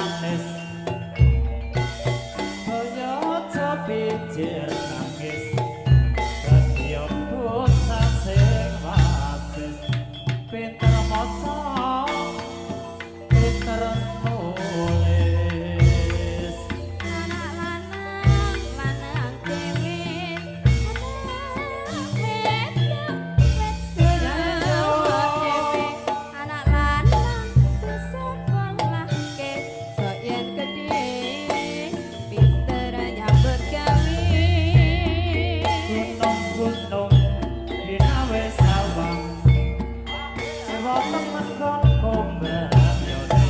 manis kaya cepicir nangis dadi bocah sing wasis pinter maca pinter nulis anak lanang lanang dhewe anak lanang sekolahke sok yen gedhe pinter nyambut gawe gunung-gunung dinawe sawang ewa temen kon kombang yone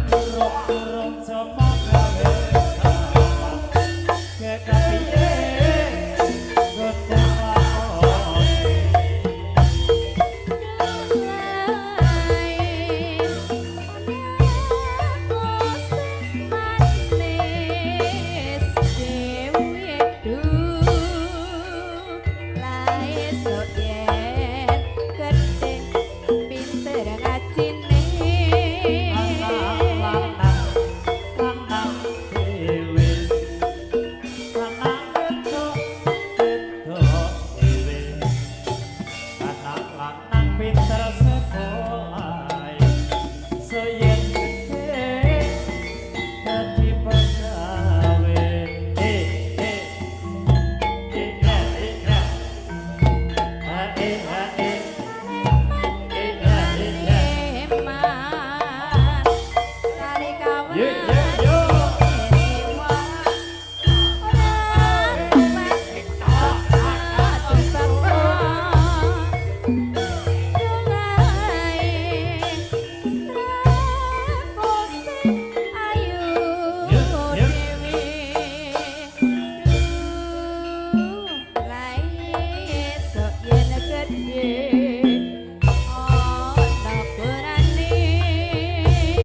burung-burung jomo gawe sawang kekepiye godhong lakoni pinter sekolah seyen gede dadi pegawe Yeah.